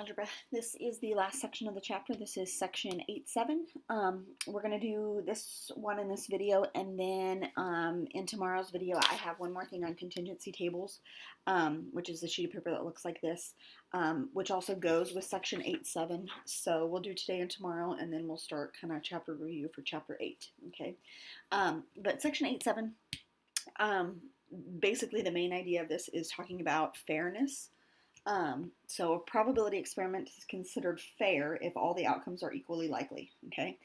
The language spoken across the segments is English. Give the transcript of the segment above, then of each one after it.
algebra. This is the last section of the chapter. This is section 8.7. We're going to do this one in this video, and then in tomorrow's video I have one more thing on contingency tables, which is a sheet of paper that looks like this, which also goes with section 8.7. So we'll do today and tomorrow, and then we'll start kind of chapter review for chapter 8. Okay, but section 8.7, basically the main idea of this is talking about fairness. So a probability experiment is considered fair if all the outcomes are equally likely, okay?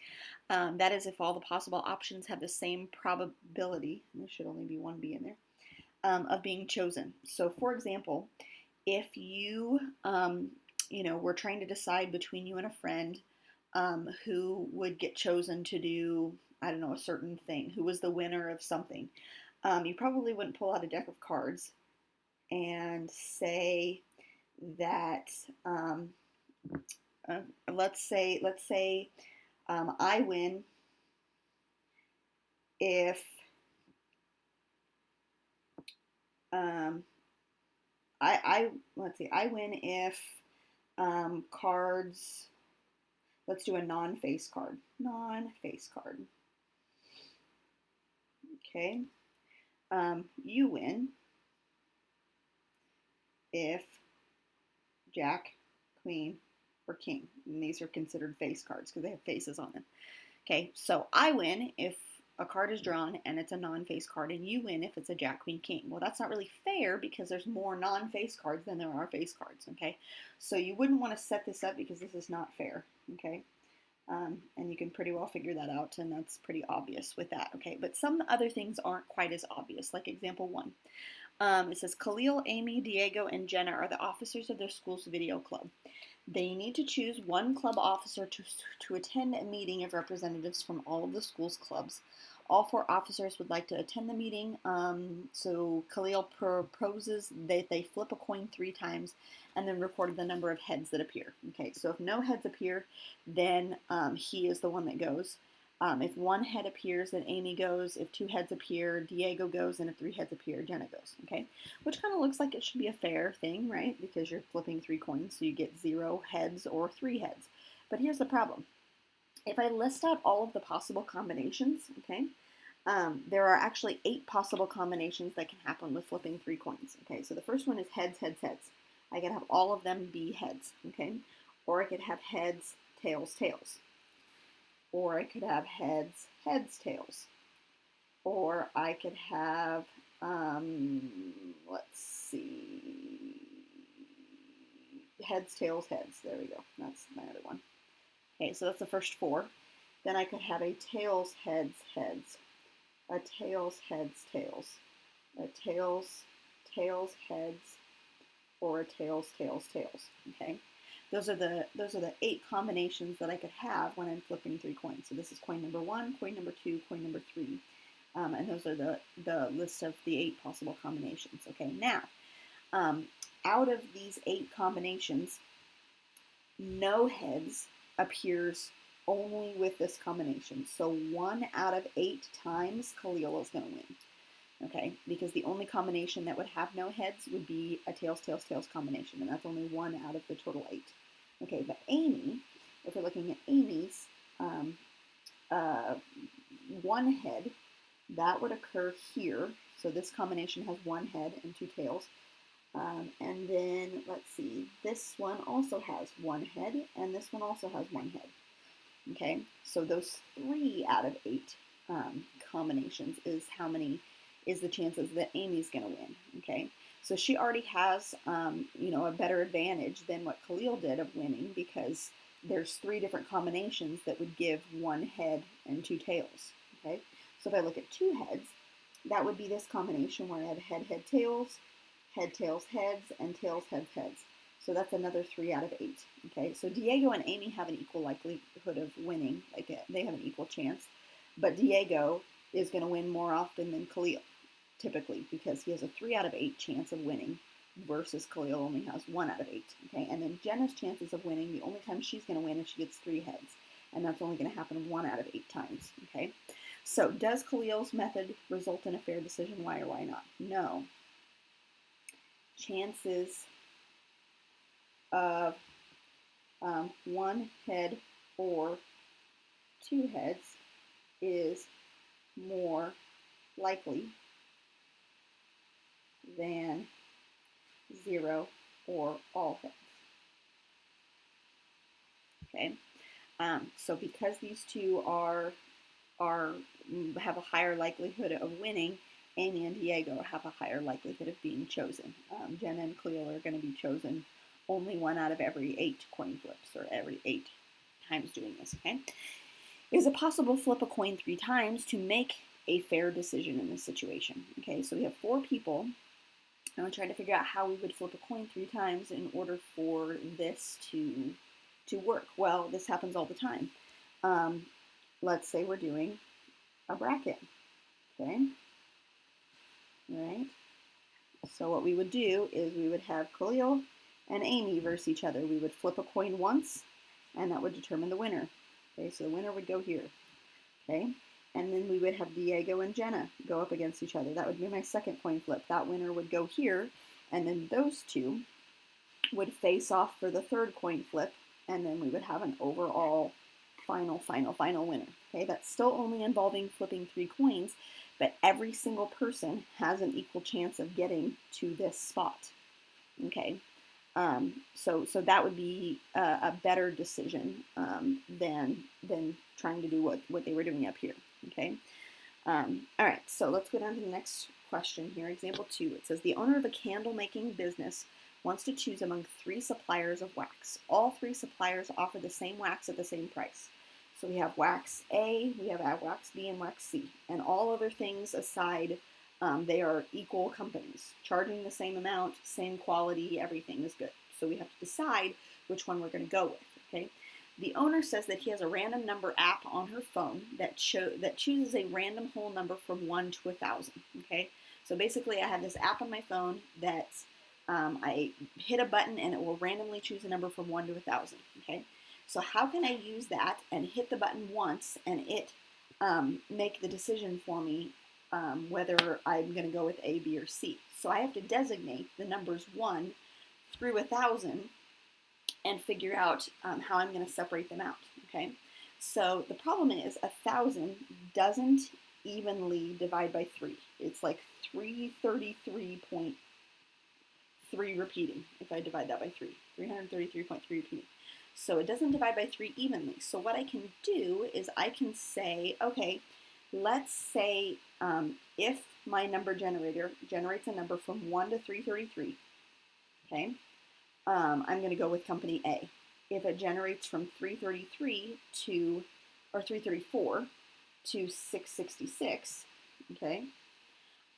That is if all the possible options have the same probability, and there should only be one B in there, of being chosen. So for example, if you, were trying to decide between you and a friend who would get chosen to do, I don't know, a certain thing, who was the winner of something, you probably wouldn't pull out a deck of cards and say that let's say I win if I win if cards. Let's do a non-face card. Non-face card. Okay. You win if Jack, Queen, or King. And these are considered face cards because they have faces on them. Okay, so I win if a card is drawn and it's a non-face card, and you win if it's a Jack, Queen, King. Well, that's not really fair because there's more non-face cards than there are face cards, okay? So you wouldn't want to set this up because this is not fair, okay? And you can pretty well figure that out, and that's pretty obvious with that, okay? But some other things aren't quite as obvious, like example 1. It says, Khalil, Amy, Diego, and Jenna are the officers of their school's video club. They need to choose one club officer to attend a meeting of representatives from all of the school's clubs. All 4 officers would like to attend the meeting, so Khalil proposes that they flip a coin 3 times and then record the number of heads that appear. Okay, so if no heads appear, then he is the one that goes. If 1 head appears, then Amy goes. If 2 heads appear, Diego goes. And if 3 heads appear, Jenna goes. Okay, which kind of looks like it should be a fair thing, right? Because you're flipping 3 coins, so you get 0 heads or 3 heads. But here's the problem. If I list out all of the possible combinations, okay, there are actually 8 possible combinations that can happen with flipping 3 coins. Okay, so the first one is heads, heads, heads. I could have all of them be heads, okay? Or I could have heads, tails, tails. Or I could have heads, heads, tails. Or I could have, let's see, heads, tails, heads. There we go. That's my other one. Okay, so that's the first 4. Then I could have a tails, heads, heads. A tails, heads, tails. A tails, tails, heads. Or a tails, tails, tails. Okay. Those are the 8 combinations that I could have when I'm flipping 3 coins. So this is coin number 1, coin number 2, coin number 3. And those are the list of the 8 possible combinations. Okay, now, out of these 8 combinations, no heads appears only with this combination. So 1 out of 8 times Khalil is going to win. Okay, because the only combination that would have no heads would be a tails, tails, tails combination, and that's only 1 out of the total 8. Okay, but Amy, if we're looking at Amy's 1 head, that would occur here. So this combination has 1 head and 2 tails. And then, let's see, this one also has 1 head, and this one also has 1 head. Okay, so those 3 out of 8 combinations is the chances that Amy's going to win, okay? So she already has, a better advantage than what Khalil did of winning because there's 3 different combinations that would give 1 head and 2 tails, okay? So if I look at 2 heads, that would be this combination where I have head, head, tails, head, tails, heads, and tails, heads, heads. So that's another 3 out of 8, okay? So Diego and Amy have an equal likelihood of winning, like they have an equal chance, but Diego is going to win more often than Khalil, typically, because he has a 3 out of 8 chance of winning versus Khalil only has 1 out of 8, okay? And then Jenna's chances of winning, the only time she's going to win is she gets 3 heads, and that's only going to happen 1 out of 8 times, okay? So does Khalil's method result in a fair decision? Why or why not? No. Chances of one head or two heads is more likely than zero or all heads. Okay, so because these two have a higher likelihood of winning, Amy and Diego have a higher likelihood of being chosen. Jenna and Cleo are going to be chosen only one out of every 8 coin flips, or every 8 times doing this. Okay, is it possible to flip a coin 3 times to make a fair decision in this situation? Okay, so we have 4 people, and we're trying to figure out how we would flip a coin 3 times in order for this to work. Well, this happens all the time. Let's say we're doing a bracket. Okay, right? So what we would do is we would have Khalil and Amy versus each other. We would flip a coin once, and that would determine the winner. Okay, so the winner would go here. Okay, and then we would have Diego and Jenna go up against each other. That would be my second coin flip. That winner would go here, and then those two would face off for the third coin flip, and then we would have an overall final winner. Okay, that's still only involving flipping 3 coins, but every single person has an equal chance of getting to this spot. Okay, so that would be a better decision than trying to do what they were doing up here. Okay, all right, so let's go down to the next question here. Example 2. It says the owner of a candle making business wants to choose among 3 suppliers of wax. All 3 suppliers offer the same wax at the same price. So we have wax A, we have wax B, and wax C. And all other things aside, they are equal companies, charging the same amount, same quality, everything is good. So we have to decide which one we're going to go with. Okay. The owner says that he has a random number app on her phone that chooses a random whole number from 1 to 1,000. Okay. So basically, I have this app on my phone that I hit a button and it will randomly choose a number from 1 to 1,000. Okay. So how can I use that and hit the button once and it make the decision for me whether I'm going to go with A, B, or C? So I have to designate the numbers 1 through 1,000 and figure out how I'm going to separate them out. Okay. So the problem is 1,000 doesn't evenly divide by 3. It's like 333.3 repeating if I divide that by 3. 333.3 repeating. So it doesn't divide by 3 evenly. So what I can do is I can say, okay, let's say if my number generator generates a number from 1 to 333, okay, I'm going to go with company A. If it generates from 333 to, or 334 to 666, okay,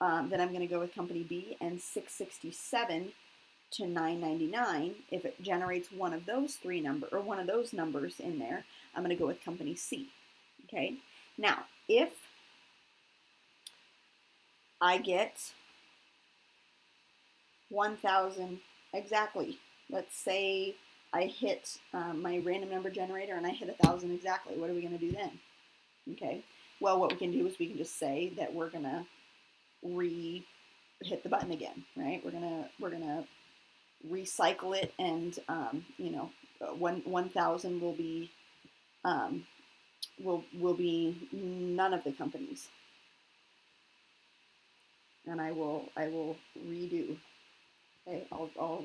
then I'm going to go with company B, and 667 to 999, if it generates one of those one of those numbers in there, I'm going to go with company C. Okay. Now, if I get 1,000 exactly, let's say I hit my random number generator and I hit 1,000 exactly, what are we going to do then? Okay. Well, what we can do is we can just say that we're going to hit the button again, right? We're gonna recycle it, and 1,000 will be will be none of the companies, and I will redo. Okay, I'll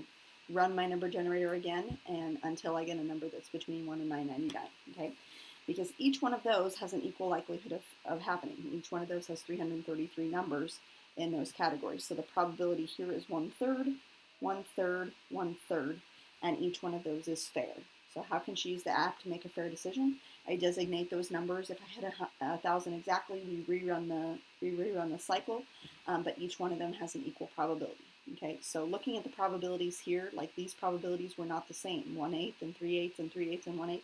run my number generator again, and until I get a number that's between 1 and 999. Okay, because each one of those has an equal likelihood of happening. Each one of those has 333 numbers in those categories. So the probability here is 1/3, 1/3, 1/3, and each one of those is fair. So how can she use the app to make a fair decision? I designate those numbers. If I hit 1,000 exactly, we rerun the cycle, but each one of them has an equal probability. Okay, so looking at the probabilities here, like these probabilities were not the same, 1/8 and 3/8 and 3/8 and 1/8,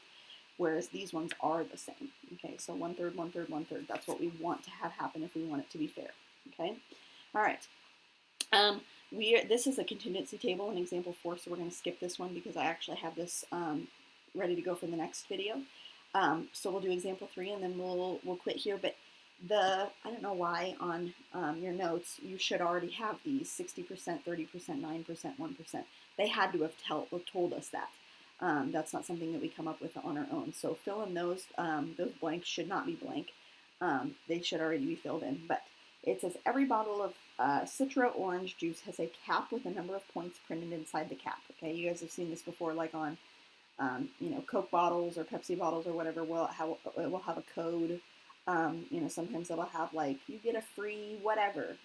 whereas these ones are the same. Okay, so 1/3, 1/3, 1/3. That's what we want to have happen if we want it to be fair. Okay, all right. This is a contingency table in example 4, so we're going to skip this one because I actually have this ready to go for the next video. So we'll do example 3 and then we'll quit here. But I don't know why on your notes you should already have these 60%, 30%, 9%, 1%. They had to have told us that. That's not something that we come up with on our own. So fill in those blanks should not be blank. They should already be filled in. But it says every bottle of Citra orange juice has a cap with a number of points printed inside the cap. Okay, you guys have seen this before, like on Coke bottles or Pepsi bottles or whatever. It will have a code. Sometimes it'll have like you get a free whatever.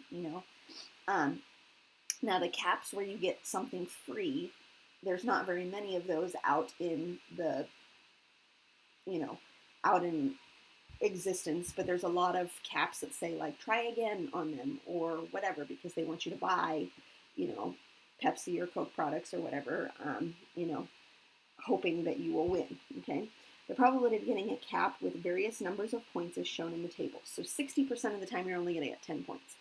Now the caps where you get something free, there's not very many of those out in out in existence, but there's a lot of caps that say like try again on them or whatever because they want you to buy, Pepsi or Coke products or whatever, hoping that you will win, okay? The probability of getting a cap with various numbers of points is shown in the table. So 60% of the time you're only going to get 10 points.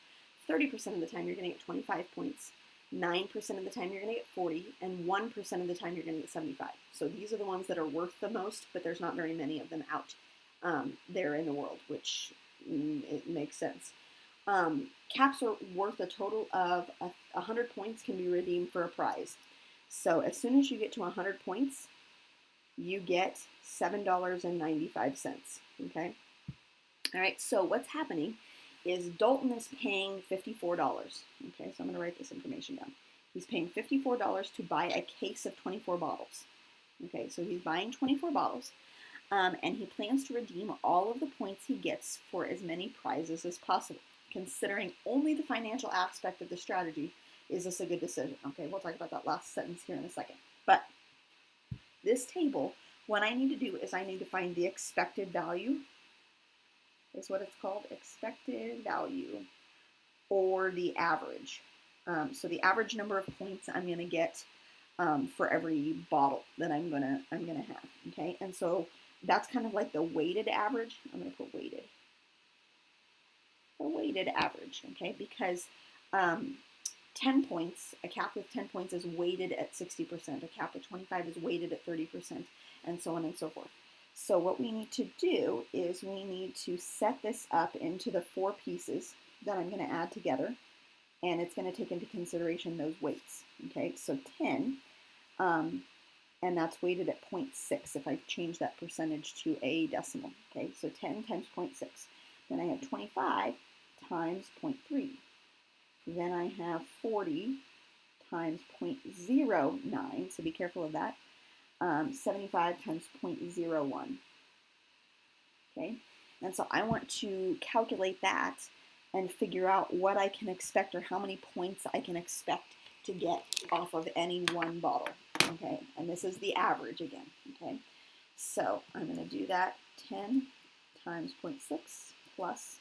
30% of the time you're going to get 25 points. 9% of the time you're going to get 40, and 1% of the time you're going to get 75. So these are the ones that are worth the most, but there's not very many of them out there in the world, which it makes sense. Caps are worth a total of 100 points can be redeemed for a prize. So as soon as you get to 100 points, you get $7.95, okay? All right, so what's happening is Dalton is paying $54, okay? So I'm gonna write this information down. He's paying $54 to buy a case of 24 bottles, okay? So he's buying 24 bottles, and he plans to redeem all of the points he gets for as many prizes as possible. Considering only the financial aspect of the strategy, is this a good decision? Okay, we'll talk about that last sentence here in a second. But this table, what I need to do is I need to find the expected value, is what it's called, expected value, or the average. So the average number of points I'm going to get for every bottle that I'm gonna have. Okay, and so that's kind of like the weighted average. I'm going to put weighted. The weighted average. Okay, because 10 points, a cap with 10 points is weighted at 60%. A cap with 25 is weighted at 30%, and so on and so forth. So what we need to do is we need to set this up into the 4 pieces that I'm going to add together, and it's going to take into consideration those weights. Okay, so 10, and that's weighted at 0.6 if I change that percentage to a decimal. Okay, so 10 times 0.6. Then I have 25 times 0.3. Then I have 40 times 0.09, so be careful of that. 75 times 0.01. Okay, and so I want to calculate that and figure out what I can expect or how many points I can expect to get off of any one bottle. Okay, and this is the average again. Okay, so I'm going to do that 10 times 0.6 plus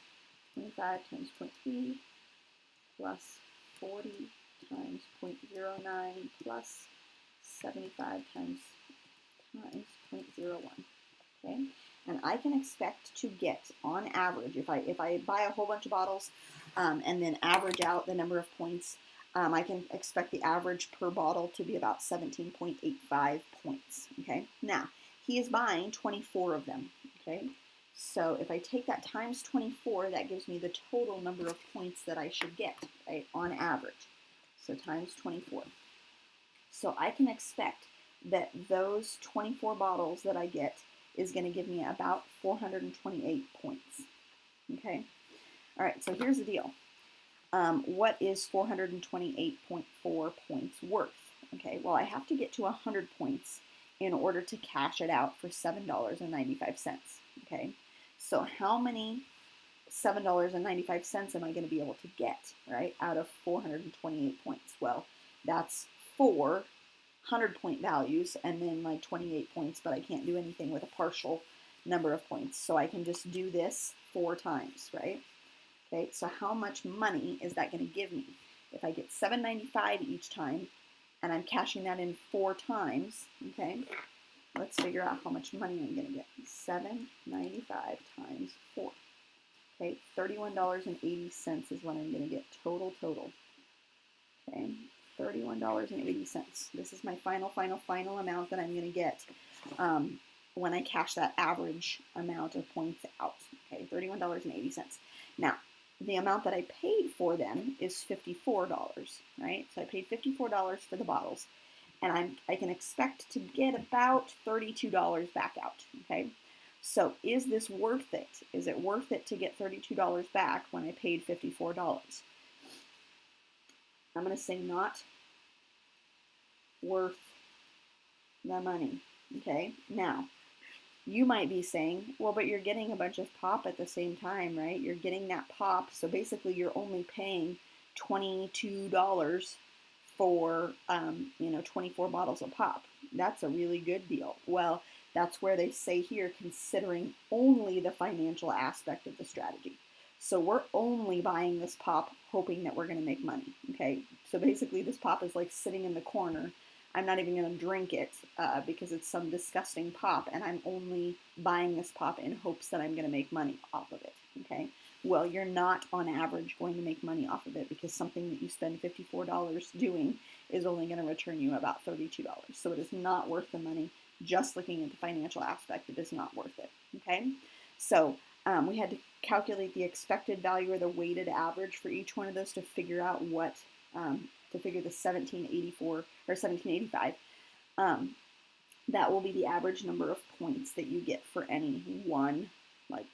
25 times 0.3 plus 40 times 0.09 plus 75 times 0.01. Okay, and I can expect to get on average, if I buy a whole bunch of bottles and then average out the number of points, I can expect the average per bottle to be about 17.85 points. Okay, now he is buying 24 of them. Okay, so if I take that times 24, that gives me the total number of points that I should get, right, on average. So times 24. So I can expect that those 24 bottles that I get is going to give me about 428 points. Okay? All right, so here's the deal. What is 428.4 points worth? Okay, well, I have to get to 100 points in order to cash it out for $7.95. Okay, so how many $7.95 am I going to be able to get, right, out of 428 points? Well, that's 4 100-point values and then like 28 points, but I can't do anything with a partial number of points. So I can just do this 4 times, right? Okay, so how much money is that going to give me? If I get $7.95 each time and I'm cashing that in 4 times, okay, let's figure out how much money I'm going to get. $7.95 times 4. Okay, $31.80 is what I'm going to get total. Okay, $31.80. This is my final amount that I'm going to get when I cash that average amount of points out. Okay, $31.80. Now, the amount that I paid for them is $54, right? So I paid $54 for the bottles. and I can expect to get about $32 back out, okay? So is this worth it? Is it worth it to get $32 back when I paid $54? I'm going to say not worth the money, okay? Now, you might be saying, well, but you're getting a bunch of pop at the same time, right? You're getting that pop, so basically you're only paying $22 for, 24 bottles of pop. That's a really good deal. Well, that's where they say here, considering only the financial aspect of the strategy. So we're only buying this pop hoping that we're going to make money, okay? So basically this pop is like sitting in the corner. I'm not even going to drink it because it's some disgusting pop, and I'm only buying this pop in hopes that I'm going to make money off of it, okay? Well, you're not on average going to make money off of it because something that you spend $54 doing is only going to return you about $32. So it is not worth the money. Just looking at the financial aspect, it is not worth it, okay? So we had to calculate the expected value or the weighted average for each one of those to figure out what, to figure the 1784 or 1785. That will be the average number of points that you get for any one like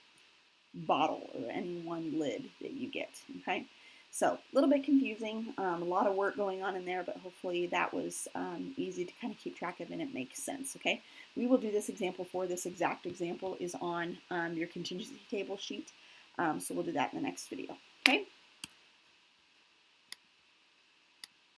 bottle or any one lid that you get, okay? So a little bit confusing, a lot of work going on in there, but hopefully that was easy to kind of keep track of and it makes sense, okay? We will do this example for this exact example is on your contingency table sheet, so we'll do that in the next video, okay?